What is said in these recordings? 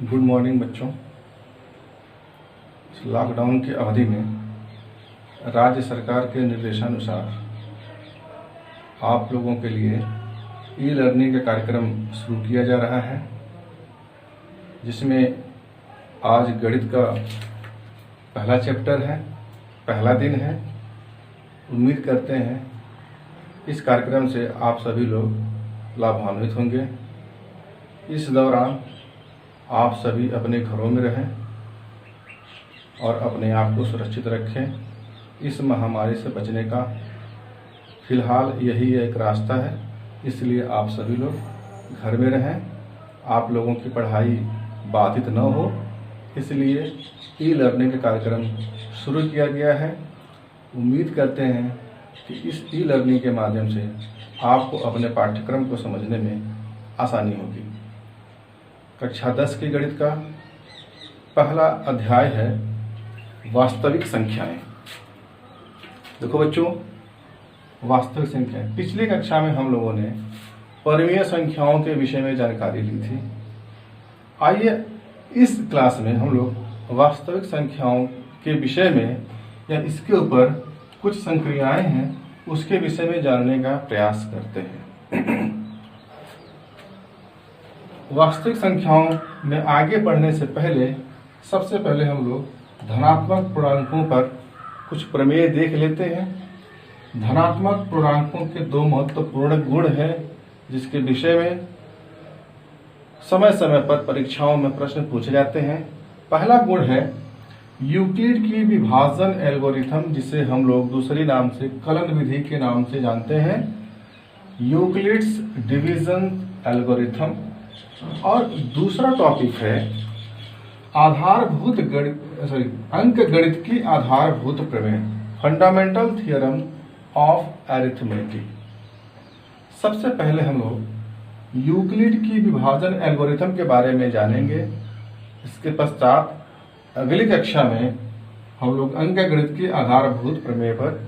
Good morning बच्चों। Lockdown की अवधि में राज्य सरकार के निर्देशानुसार आप लोगों के लिए ई लर्निंग का कार्यक्रम शुरू किया जा रहा है, जिसमें आज गणित का पहला चैप्टर है, पहला दिन है। उम्मीद करते हैं इस कार्यक्रम से आप सभी लोग लाभान्वित होंगे। इस दौरान आप सभी अपने घरों में रहें और अपने आप को सुरक्षित रखें। इस महामारी से बचने का फिलहाल यही एक रास्ता है, इसलिए आप सभी लोग घर में रहें। आप लोगों की पढ़ाई बाधित न हो, इसलिए ई लर्निंग का कार्यक्रम शुरू किया गया है। उम्मीद करते हैं कि इस ई लर्निंग के माध्यम से आपको अपने पाठ्यक्रम को समझने में आसानी होगी। कक्षा 10 की गणित का पहला अध्याय है वास्तविक संख्याएं। देखो बच्चों, वास्तविक संख्याएं, पिछली कक्षा में हम लोगों ने परिमेय संख्याओं के विषय में जानकारी ली थी। आइए इस क्लास में हम लोग वास्तविक संख्याओं के विषय में या इसके ऊपर कुछ संक्रियाएं हैं उसके विषय में जानने का प्रयास करते हैं। वास्तविक संख्याओं में आगे बढ़ने से पहले सबसे पहले हम लोग धनात्मक पूर्णांकों पर कुछ प्रमेय देख लेते हैं। धनात्मक पूर्णांकों के दो महत्वपूर्ण गुण हैं, जिसके विषय में समय समय पर परीक्षाओं में प्रश्न पूछे जाते हैं। पहला गुण है यूक्लिड की विभाजन एल्गोरिथम, जिसे हम लोग दूसरी नाम से कलन विधि के नाम से जानते हैं, यूक्लिड्स डिवीजन एल्गोरिथम। और दूसरा टॉपिक है अंक गणित की आधारभूत प्रमेय, फंडामेंटल थ्योरम ऑफ अरिथमेटिक। सबसे पहले हम लोग यूक्लिड की विभाजन एल्गोरिथम के बारे में जानेंगे। इसके पश्चात अगली कक्षा में हम लोग अंक गणित की आधारभूत प्रमेय पर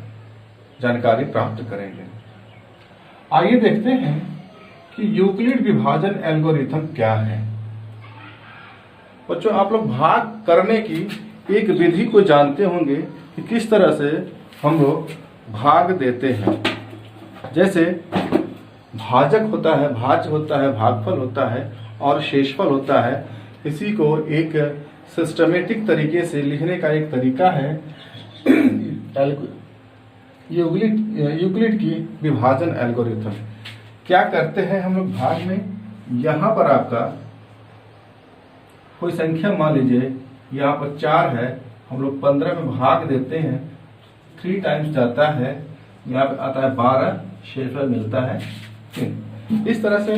जानकारी प्राप्त करेंगे। आइए देखते हैं कि यूक्लिड विभाजन एल्गोरिथम क्या है। बच्चों, आप लोग भाग करने की एक विधि को जानते होंगे कि किस तरह से हम लोग भाग देते हैं। जैसे भाजक होता है, भाज्य होता है, भागफल होता है और शेषफल होता है। इसी को एक सिस्टमेटिक तरीके से लिखने का एक तरीका है यूक्लिड की विभाजन एल्गोरिथम। क्या करते हैं हम लोग भाग में, यहाँ पर आपका कोई संख्या मान लीजिए यहाँ पर 4 है, हम लोग 15 में भाग देते हैं, 3 टाइम्स जाता है, यहाँ पे आता है 12, शेषफल मिलता है 3। इस तरह से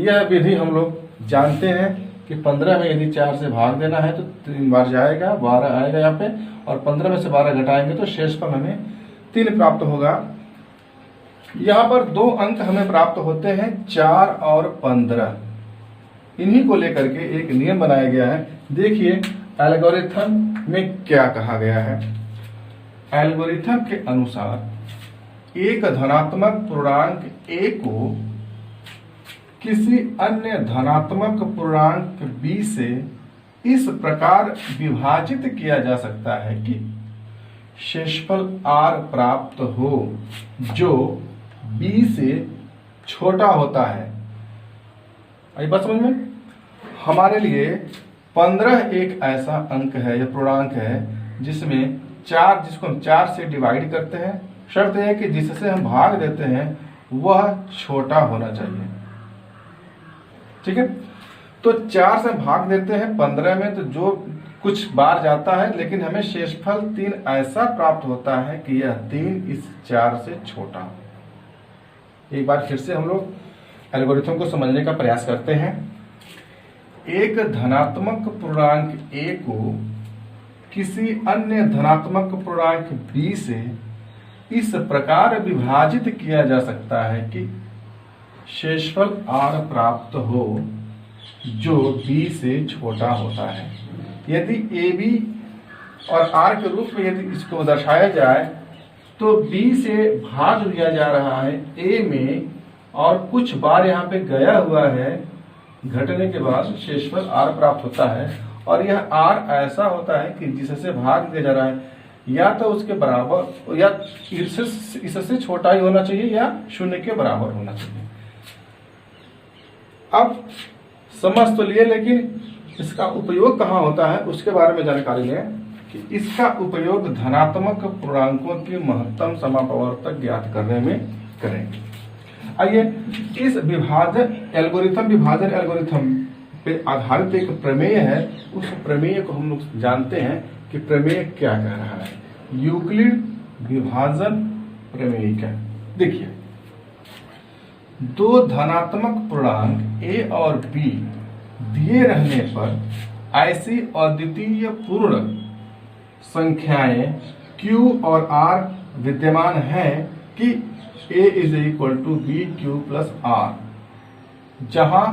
यह विधि हम लोग जानते हैं कि 15 में यदि 4 से भाग देना है तो 3 बार जाएगा, 12 आएगा यहाँ पे, और 15 में से 12 घटाएंगे तो शेषफल हमें 3 प्राप्त होगा। यहाँ पर 2 अंक हमें प्राप्त होते हैं, 4 और 15। इन्हीं को लेकर के एक नियम बनाया गया है। देखिए एल्गोरिथम में क्या कहा गया है। एल्गोरिथम के अनुसार एक धनात्मक पूर्णांक a को किसी अन्य धनात्मक पूर्णांक b से इस प्रकार विभाजित किया जा सकता है कि शेषफल r प्राप्त हो जो b से छोटा होता है। आई बात समझ में? हमारे लिए 15 एक ऐसा अंक है या पूर्णांक है जिसमें 4, जिसको हम 4 से डिवाइड करते हैं। शर्त है कि जिससे हम भाग देते हैं वह छोटा होना चाहिए। ठीक है, तो 4 से भाग देते हैं 15 में, तो जो कुछ बार जाता है, लेकिन हमें शेषफल 3 ऐसा प्राप्त होता है कि यह 3 इस 4 से छोटा हो। एक बार फिर से हम लोग एल्गोरिथम को समझने का प्रयास करते हैं। एक धनात्मक पूर्णांक a को किसी अन्य धनात्मक पूर्णांक b से इस प्रकार विभाजित किया जा सकता है कि शेषफल r प्राप्त हो जो b से छोटा होता है। यदि ab और r के रूप में यदि इसको दर्शाया जाए तो b से भाग दिया जा रहा है a में, और कुछ बार यहाँ पे गया हुआ है घटने के बाद शेषफल r प्राप्त होता है, और यह r ऐसा होता है कि जिससे भाग दिया जा रहा है या तो उसके बराबर या इससे छोटा ही होना चाहिए या शून्य के बराबर होना चाहिए। अब समझ तो लिए, लेकिन इसका उपयोग कहाँ होता है उसके बारे में जानकारी लें कि इसका उपयोग धनात्मक पूर्णांकों की महत्तम समापवर्तक ज्ञात करने में करेंगे। आइए इस विभाजन एल्गोरिथम पे आधारित एक प्रमेय है, उस प्रमेय को हम लोग जानते हैं कि प्रमेय क्या कह रहा है। यूक्लिड विभाजन प्रमेय क्या। देखिए, दो धनात्मक पूर्णांक a और b दिए रहने पर ऐसी अद्वितीय पूर्ण संख्याएं q और r विद्यमान हैं कि a is equal to B Q plus R, जहां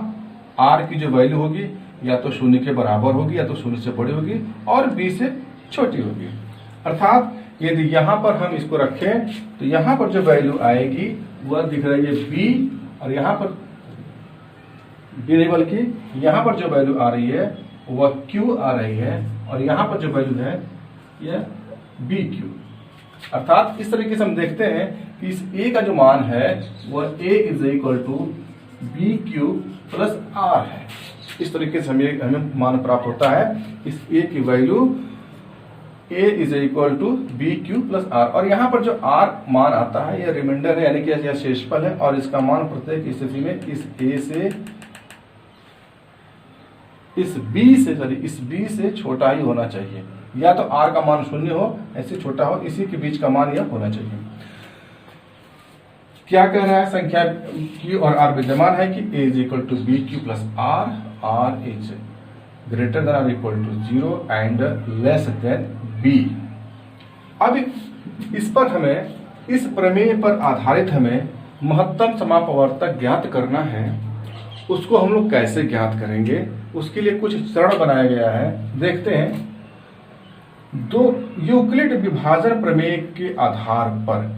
r की जो वैल्यू होगी या तो शून्य के बराबर होगी या तो शून्य से बड़ी होगी और b से छोटी होगी। अर्थात यदि यहां पर हम इसको रखें तो यहां पर जो वैल्यू आएगी वह दिख रही है b, और यहां पर b नहीं बल्कि यहां पर जो वैल्यू आ रही है वह q आ रही है, और यहां पर जो वैल्यू है यह bq। अर्थात इस तरीके से हम देखते हैं कि इस a का जो मान है वह a is equal to B Q plus R है। इस तरीके से हमें मान प्राप्त होता है इस a की value a is equal to B Q plus R, और यहाँ पर जो r मान आता है यह रिमाइंडर है, यानी कि यह शेषफल है, और इसका मान प्रत्येक स्थिति में इस a से इस b से छोटा ही होना चाहिए, या तो r का मान शून्य हो ऐसे छोटा हो, इसी के बीच का मान यह होना चाहिए। क्या कह रहा है, संख्या q और r विद्यमान है कि a is equal to B Q plus R, r is greater than और equal to 0 and less than b। अब इस पर हमें, इस प्रमेय पर आधारित हमें महत्तम समापवर्तक ज्ञात करना है। उसको हम लोग कैसे ज्ञात करेंगे, उसके लिए कुछ चरण बनाया गया है, देखते हैं। दो यूक्लिड विभाजन प्रमेय के आधार पर,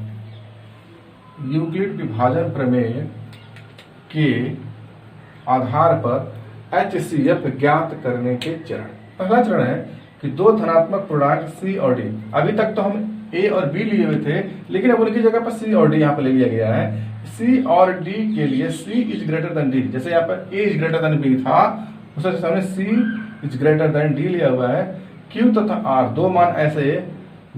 यूक्लिड विभाजन प्रमेय के आधार पर HCF ज्ञात करने के चरण। पहला चरण है कि दो धनात्मक पूर्णांक C और D, अभी तक तो हम A और B लिए हुए थे, लेकिन अब उनकी जगह पर C और D यहाँ पर ले लिया गया है। C और D के लिए C is greater then D, जैसे यहाँ पर A is greater then B था, उसके सामने C is greater then D लिया हुआ है। Q तथा R दो मान ऐसे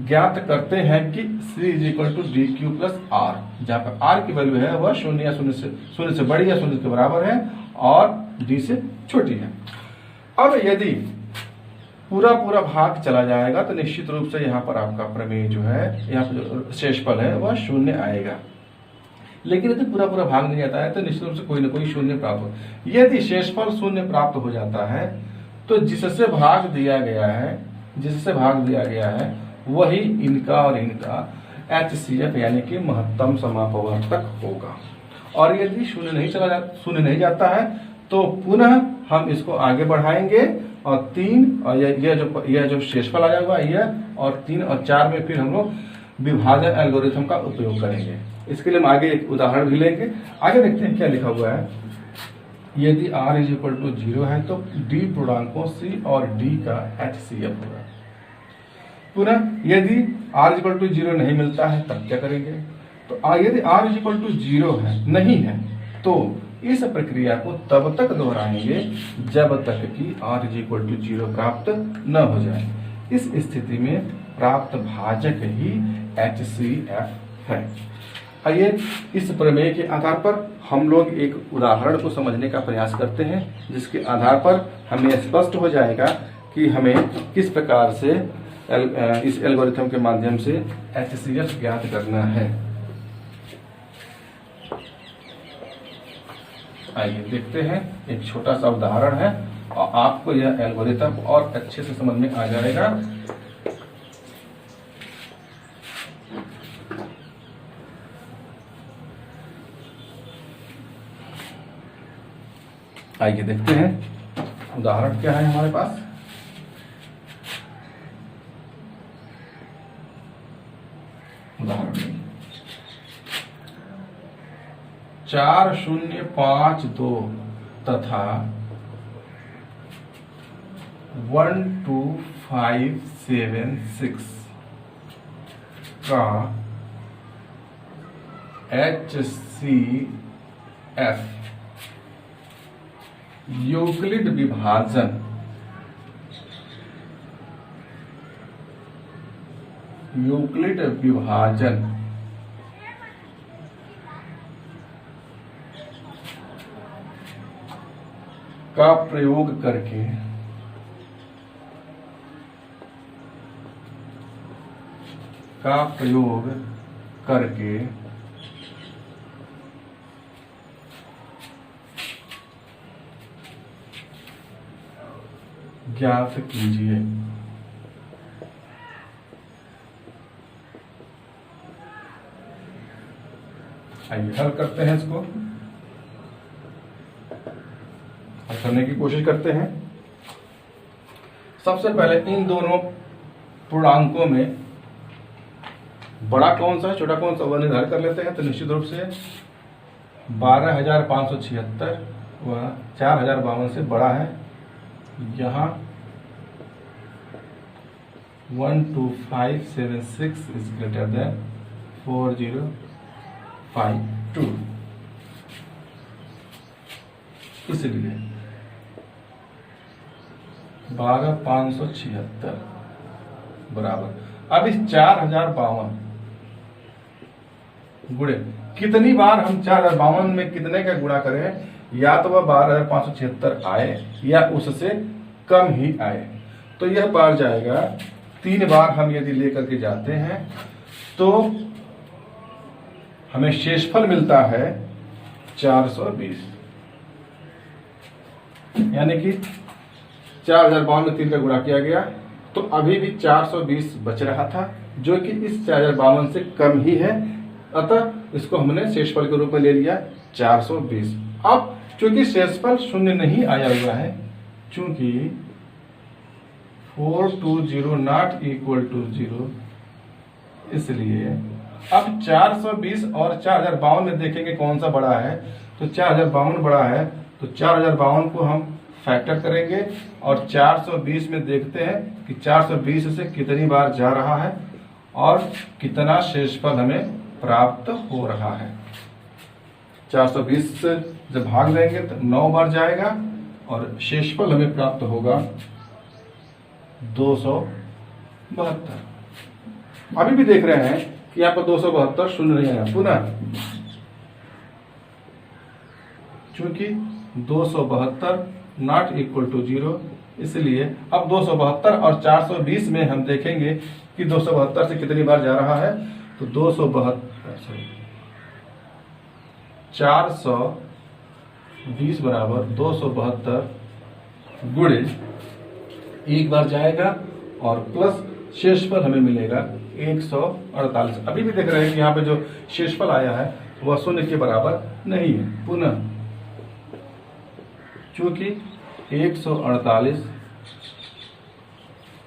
ज्ञात करते हैं कि C is equal to D Q plus R, जहाँ पर R की वैल्यू है वह शून्य या शून्य से बड़ी या शून्य के बराबर है और D से छोटी है। अब यदि पूरा भाग चला जाएगा तो निश्चित रूप से यहाँ पर आपका प्रमेय जो है, यहाँ पर जो शेषफल है वह शून्य आएगा। लेकिन यदि पूरा भाग नहीं आता है तो निश्चित रूप से कोई ना कोई शून्य प्राप्त हो। यदि शेषफल शून्य प्राप्त हो जाता है तो जिससे भाग दिया गया है वही इनका और इनका HCF यानी कि महत्तम समापवर्तक होगा। और यदि शून्य नहीं जाता है तो पुनः हम इसको आगे बढ़ाएंगे और 3 और यह जो शेषफल आया हुआ यह, और 3 और 4 में फिर हम लोग विभाजन एल्गोरिथम का उपयोग करेंगे। इसके लिए हम आगे एक उदाहरण भी लेंगे। आगे देखते हैं क्या लिखा हुआ है। यदि r इज इक्वल टू 0 है तो d पूर्णांकों C और D का HCF होगा। पुनः यदि r इज इक्वल टू 0 नहीं मिलता है तब क्या करेंगे, तो यदि r इज इक्वल टू 0 नहीं है तो इस प्रक्रिया को तब तक दोहराएंगे जब तक कि r इज इक्वल टू 0 प्राप्त न हो जाए। इस स्थिति में प्राप्त भाजक ही HCF है। आइए इस प्रमेय के आधार पर हम लोग एक उदाहरण को समझने का प्रयास करते हैं, जिसके आधार पर हमें स्पष्ट हो जाएगा कि हमें किस प्रकार से इस एल्गोरिथम के माध्यम से HCF ज्ञात करना है। आइए देखते हैं, एक छोटा सा उदाहरण है और आपको यह एल्गोरिथम और अच्छे से समझ में आ जाएगा। आइए देखते हैं उदाहरण क्या है हमारे पास। उदाहरण 4052 तथा 12576 का HCF यूक्लिड विभाजन का प्रयोग करके ज्ञात कीजिए। आइए हल करते हैं इसको, हल करने की कोशिश करते हैं। सबसे पहले इन दोनों पूर्णांकों में बड़ा कौन सा है छोटा कौन सा वह निर्धारित कर लेते हैं। तो निश्चित रूप से 12,576 वह 4,052 से बड़ा है। यहाँ 12576 इज ग्रेटर देन 4052, इसलिए 12,576 बराबर। अब इस 4,052 गुणे कितनी बार हम 4,052 में कितने का गुणा करें, या तो वह 12,576 आए या उससे कम ही आए। तो यह बार जाएगा 3 बार हम यदि लेकर के जाते हैं तो हमें शेषफल मिलता है 420, यानी कि 4,052 में 3 का गुणा किया गया तो अभी भी 420 बच रहा था, जो कि इस 4,052 से कम ही है। अतः इसको हमने शेषफल के रूप में ले लिया 420। अब चूंकि शेषफल शून्य नहीं आया हुआ है, चूंकि 420 नॉट इक्वल टू 0, इसलिए अब 420 और 4,052 में देखेंगे कौन सा बड़ा है। तो 4,052 बड़ा है, तो 4,052 को हम फैक्टर करेंगे और 420 में देखते हैं कि 420 से कितनी बार जा रहा है और कितना शेषफल हमें प्राप्त हो रहा है। 420 से जब भाग देंगे तो 9 बार जाएगा और शेषफल हमें प्राप्त होगा 272। अभी भी देख रहे हैं कि यहाँ पर 272 शून्य नहीं आया। पुनः चूंकि 272 नॉट इक्वल टू 0, इसलिए अब 272 और 420 में हम देखेंगे कि 272 से कितनी बार जा रहा है। तो 420 बराबर 272 गुणे 1 बार जाएगा और प्लस शेषफल हमें मिलेगा 148। अभी भी देख रहे हैं कि यहाँ पे जो शेषफल आया है वह शून्य के बराबर नहीं है। पुनः चूंकि 148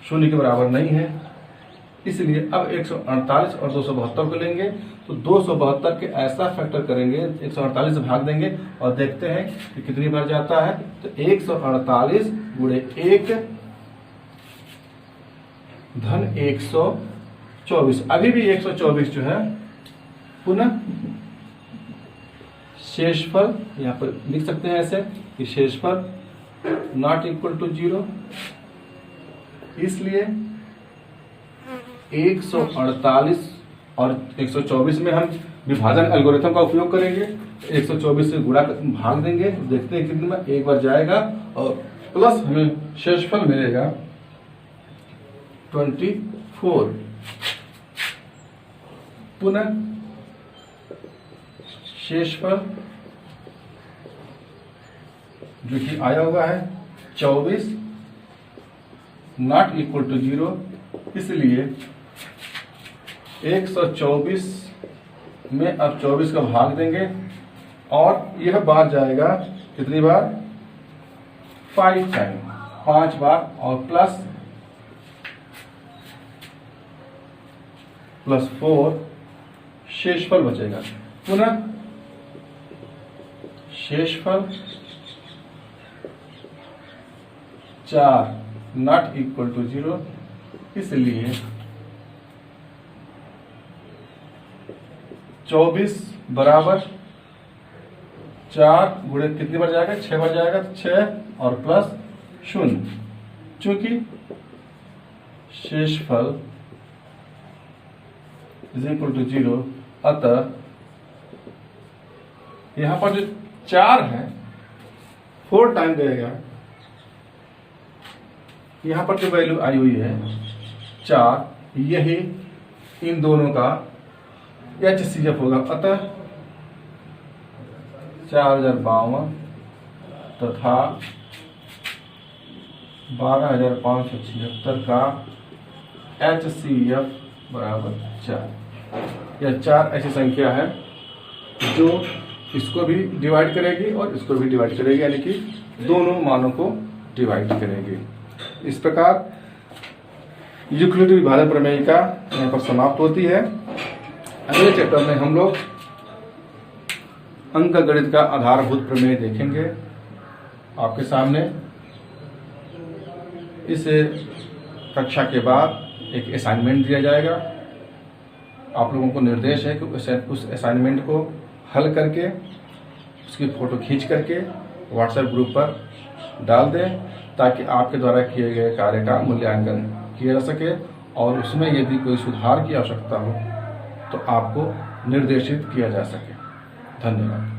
शून्य के बराबर नहीं है, इसलिए अब 148 और 272 को लेंगे तो 272 के ऐसा फैक्टर करेंगे, 148 से भाग देंगे और देखते हैं कि कितनी बार जाता है। तो 148 गुणे 1 धन 124, अभी भी 124 जो है। पुनः शेषफल यहां पर लिख सकते हैं ऐसे कि शेषफल नॉट इक्वल टू 0, इसलिए 148 और 124 में हम विभाजन एल्गोरिथम का उपयोग करेंगे। 124 से गुणा भाग देंगे, देखते हैं कितने में 1 बार जाएगा और प्लस हमें शेषफल मिलेगा 24। पुनः शेषफल जो कि आया हुआ है 24 नॉट इक्वल टू 0, इसलिए 124 में अब 24 का भाग देंगे और यह बार जाएगा कितनी बार, 5 टाइम, 5 बार और प्लस 4 शेषफल बचेगा। पुनः शेषफल 4 नॉट इक्वल टू 0, इसलिए 24 बराबर 4 गुणे कितनी बार जाएगा, 6 बार जाएगा, 6 और प्लस 0, चूंकि शेषफल इज इक्वल टू 0, अतः यहां पर जो 4 है 4 टाइम देगा, यहां पर जो वैल्यू आई हुई है 4, यही इन दोनों का HCF होगा, अतः 4052 तथा 12576 का HCF बराबर 4। यह 4 ऐसी संख्या है जो इसको भी डिवाइड करेगी और इसको भी डिवाइड करेगी, यानी कि दोनों मानों को डिवाइड करेगी। इस प्रकार यूक्लिडी विभाजन प्रमेय का यहाँ पर समाप्त होती है। अगले चैप्टर में हम लोग अंकगणित का आधारभूत प्रमेय देखेंगे। आपके सामने इस कक्षा के बाद एक असाइनमेंट दिया जाएगा। आप लोगों को निर्देश है कि उस असाइनमेंट को हल करके उसकी फोटो खींच करके व्हाट्सएप ग्रुप पर डाल दें, ताकि आपके द्वारा किए गए कार्य का मूल्यांकन किया जा सके और उसमें यदि कोई सुधार की आवश्यकता हो तो आपको निर्देशित किया जा सके। धन्यवाद।